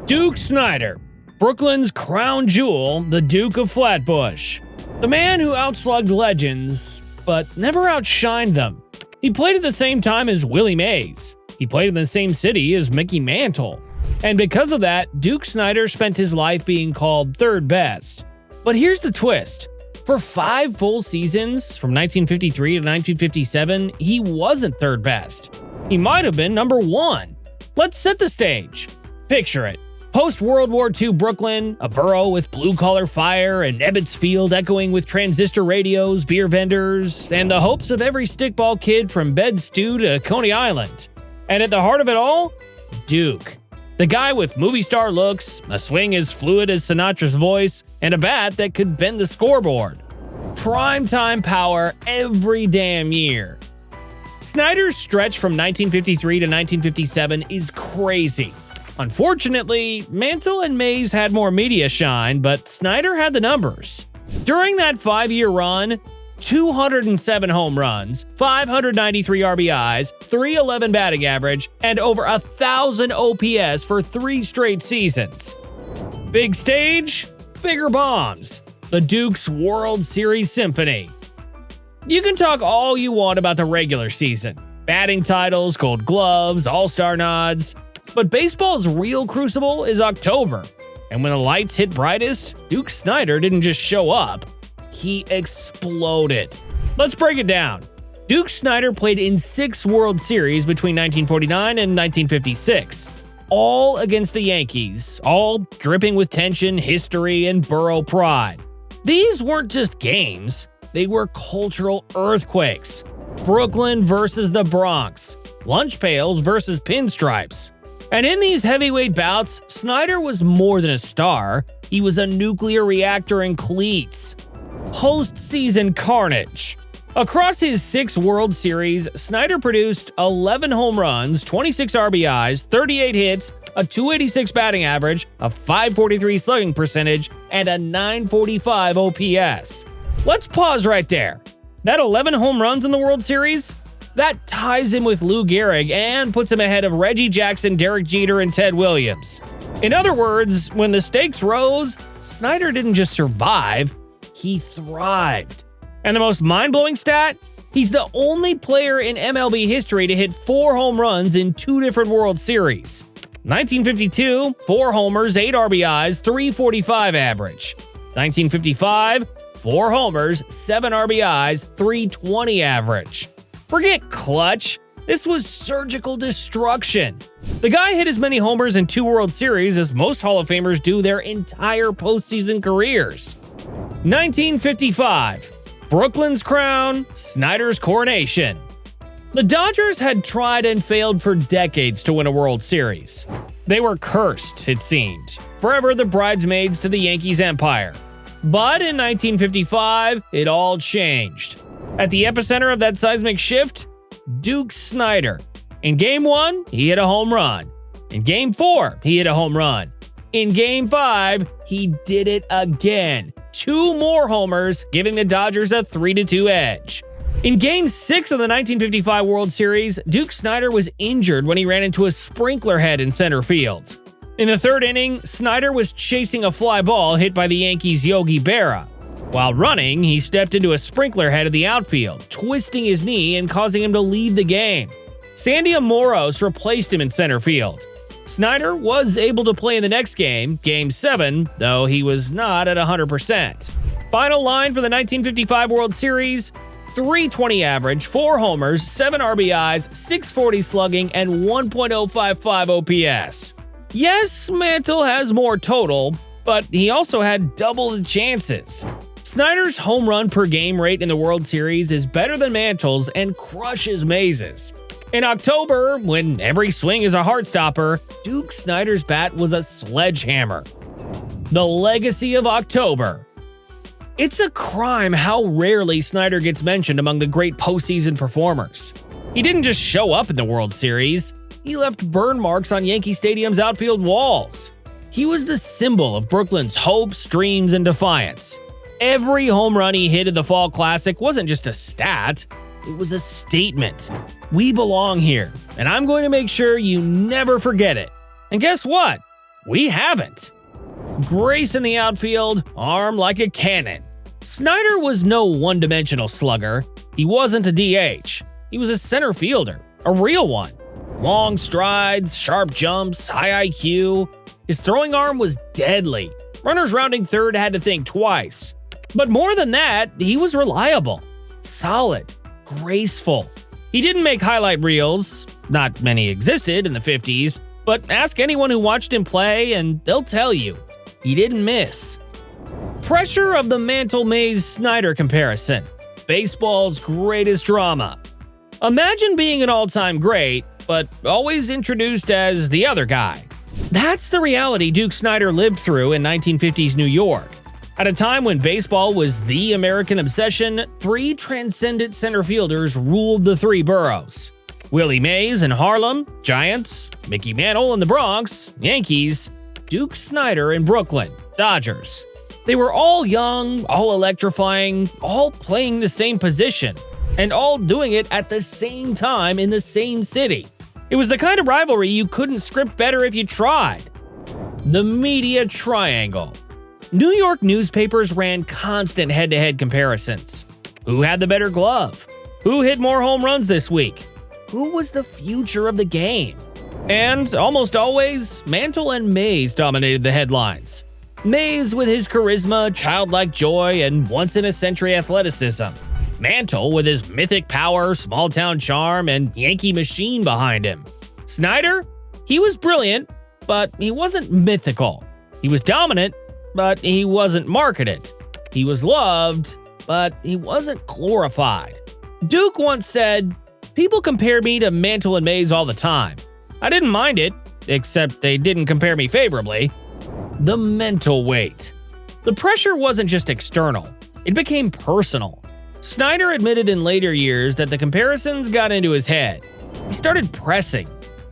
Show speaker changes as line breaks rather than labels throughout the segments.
Duke Snider, Brooklyn's crown jewel, the Duke of Flatbush. The man who outslugged legends, but never outshined them. He played at the same time as Willie Mays. He played in the same city as Mickey Mantle. And because of that, Duke Snider spent his life being called third best. But here's the twist. For 5 full seasons, from 1953 to 1957, he wasn't third best. He might have been number 1. Let's set the stage. Picture it. Post-World War II Brooklyn, a borough with blue-collar fire and Ebbets Field echoing with transistor radios, beer vendors, and the hopes of every stickball kid from Bed-Stuy to Coney Island. And at the heart of it all, Duke. The guy with movie star looks, a swing as fluid as Sinatra's voice, and a bat that could bend the scoreboard. Primetime power every damn year. Snider's stretch from 1953 to 1957 is crazy. Unfortunately, Mantle and Mays had more media shine, but Snider had the numbers. During that 5-year run, 207 home runs, 593 RBIs, 311 batting average, and over 1,000 OPS for 3 straight seasons. Big stage, bigger bombs. The Duke's World Series Symphony. You can talk all you want about the regular season. Batting titles, gold gloves, all-star nods. But baseball's real crucible is October. And when the lights hit brightest, Duke Snider didn't just show up. He exploded. Let's break it down. Duke Snider played in 6 World Series between 1949 and 1956. All against the Yankees, all dripping with tension, history, and borough pride. These weren't just games, they were cultural earthquakes. Brooklyn versus the Bronx, lunch pails versus pinstripes. And in these heavyweight bouts, Snider was more than a star, he was a nuclear reactor in cleats. Postseason carnage. Across his 6 World Series, Snider produced 11 home runs, 26 RBIs, 38 hits, a .286 batting average, a .543 slugging percentage, and a .945 OPS. Let's pause right there. That 11 home runs in the World Series? That ties him with Lou Gehrig and puts him ahead of Reggie Jackson, Derek Jeter, and Ted Williams. In other words, when the stakes rose, Snider didn't just survive, he thrived. And the most mind-blowing stat? He's the only player in MLB history to hit 4 home runs in 2 different World Series. 1952, 4 homers, 8 RBIs, .345 average. 1955, 4 homers, 7 RBIs, .320 average. Forget clutch. This was surgical destruction. The guy hit as many homers in 2 World Series as most Hall of Famers do their entire postseason careers. 1955. Brooklyn's crown, Snider's coronation. The Dodgers had tried and failed for decades to win a World Series. They were cursed, it seemed. Forever the bridesmaids to the Yankees' empire. But in 1955, it all changed. At the epicenter of that seismic shift, Duke Snider. In Game 1, he hit a home run. In Game 4, he hit a home run. In Game 5, he did it again. 2 more homers, giving the Dodgers a 3-2 edge. In Game 6 of the 1955 World Series, Duke Snider was injured when he ran into a sprinkler head in center field. In the 3rd inning, Snider was chasing a fly ball hit by the Yankees' Yogi Berra. While running, he stepped into a sprinkler head of the outfield, twisting his knee and causing him to leave the game. Sandy Amoros replaced him in center field. Snider was able to play in the next game, Game 7, though he was not at 100%. Final line for the 1955 World Series, .320 average, 4 homers, 7 RBIs, .640 slugging, and 1.055 OPS. Yes, Mantle has more total, but he also had double the chances. Snider's home run per game rate in the World Series is better than Mantle's and crushes Mays's. In October, when every swing is a heartstopper, Duke Snider's bat was a sledgehammer. The legacy of October. It's a crime how rarely Snider gets mentioned among the great postseason performers. He didn't just show up in the World Series, he left burn marks on Yankee Stadium's outfield walls. He was the symbol of Brooklyn's hopes, dreams, and defiance. Every home run he hit in the Fall Classic wasn't just a stat, it was a statement. We belong here, and I'm going to make sure you never forget it. And guess what? We haven't. Grace in the outfield, arm like a cannon. Snider was no one-dimensional slugger. He wasn't a DH. He was a center fielder, a real one. Long strides, sharp jumps, high IQ. His throwing arm was deadly. Runners rounding third had to think twice. But more than that, he was reliable, solid, graceful. He didn't make highlight reels. Not many existed in the 50s, but ask anyone who watched him play and they'll tell you, he didn't miss. Pressure of the Mantle-Mays-Snider comparison. Baseball's greatest drama. Imagine being an all-time great, but always introduced as the other guy. That's the reality Duke Snider lived through in 1950s New York. At a time when baseball was the American obsession, three transcendent center fielders ruled the three boroughs. Willie Mays in Harlem, Giants; Mickey Mantle in the Bronx, Yankees; Duke Snider in Brooklyn, Dodgers. They were all young, all electrifying, all playing the same position, and all doing it at the same time in the same city. It was the kind of rivalry you couldn't script better if you tried. The media triangle. New York newspapers ran constant head-to-head comparisons. Who had the better glove? Who hit more home runs this week? Who was the future of the game? And almost always, Mantle and Mays dominated the headlines. Mays with his charisma, childlike joy, and once-in-a-century athleticism. Mantle with his mythic power, small-town charm, and Yankee machine behind him. Snider? He was brilliant, but he wasn't mythical. He was dominant, but he wasn't marketed. He was loved, but he wasn't glorified. Duke once said, "People compare me to Mantle and Mays all the time. I didn't mind it, except they didn't compare me favorably." The mental weight. The pressure wasn't just external, it became personal. Snider admitted in later years that the comparisons got into his head. He started pressing.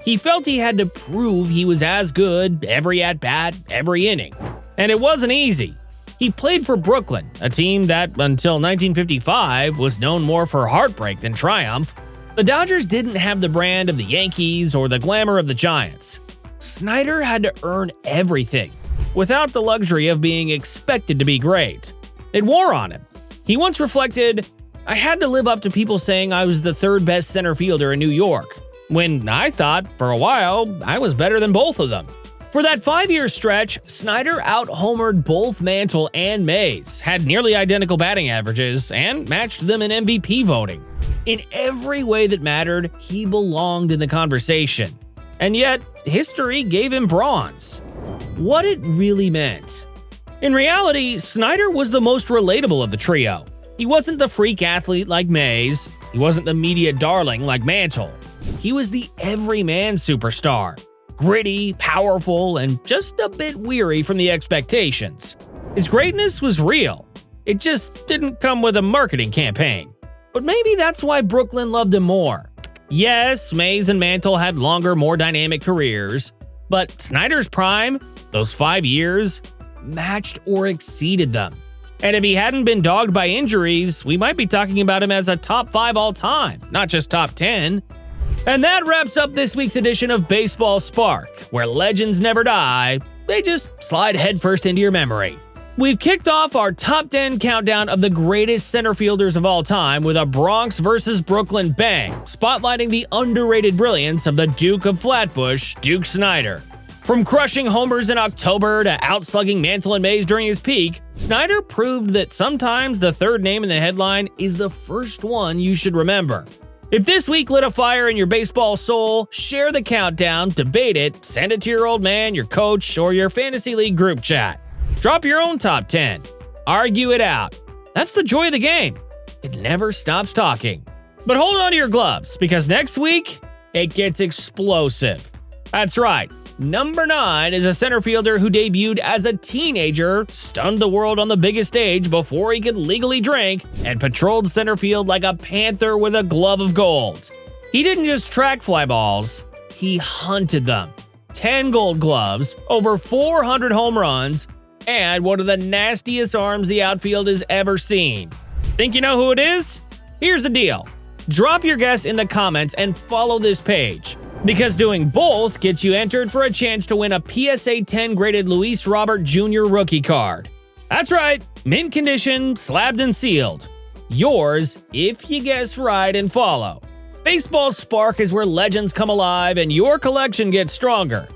He felt he had to prove he was as good every at-bat, every inning. And it wasn't easy. He played for Brooklyn, a team that, until 1955, was known more for heartbreak than triumph. The Dodgers didn't have the brand of the Yankees or the glamour of the Giants. Snider had to earn everything, without the luxury of being expected to be great. It wore on him. He once reflected, "I had to live up to people saying I was the third best center fielder in New York, when I thought, for a while, I was better than both of them." For that 5-year stretch, Snider out-homered both Mantle and Mays, had nearly identical batting averages, and matched them in MVP voting. In every way that mattered, he belonged in the conversation. And yet, history gave him bronze. What it really meant. In reality, Snider was the most relatable of the trio. He wasn't the freak athlete like Mays. He wasn't the media darling like Mantle. He was the everyman superstar. Gritty, powerful, and just a bit weary from the expectations. His greatness was real. It just didn't come with a marketing campaign. But maybe that's why Brooklyn loved him more. Yes, Mays and Mantle had longer, more dynamic careers, but Snider's prime, those 5 years, matched or exceeded them. And if he hadn't been dogged by injuries, we might be talking about him as a top 5 all-time, not just top 10. And that wraps up this week's edition of Baseball Spark, where legends never die, they just slide headfirst into your memory. We've kicked off our top 10 countdown of the greatest center fielders of all time with a Bronx versus Brooklyn bang, spotlighting the underrated brilliance of the Duke of Flatbush, Duke Snider. From crushing homers in October to outslugging Mantle and Mays during his peak, Snider proved that sometimes the third name in the headline is the first one you should remember. If this week lit a fire in your baseball soul, share the countdown, debate it, send it to your old man, your coach, or your fantasy league group chat. Drop your own top 10. Argue it out. That's the joy of the game. It never stops talking. But hold on to your gloves, because next week, it gets explosive. That's right. Number 9 is a center fielder who debuted as a teenager, stunned the world on the biggest stage before he could legally drink, and patrolled center field like a panther with a glove of gold. He didn't just track fly balls, he hunted them. 10 gold gloves, over 400 home runs, and one of the nastiest arms the outfield has ever seen. Think you know who it is? Here's the deal. Drop your guess in the comments and follow this page. Because doing both gets you entered for a chance to win a PSA 10 graded Luis Robert Jr. rookie card. That's right, mint condition, slabbed and sealed. Yours if you guess right and follow. Baseball Spark is where legends come alive and your collection gets stronger.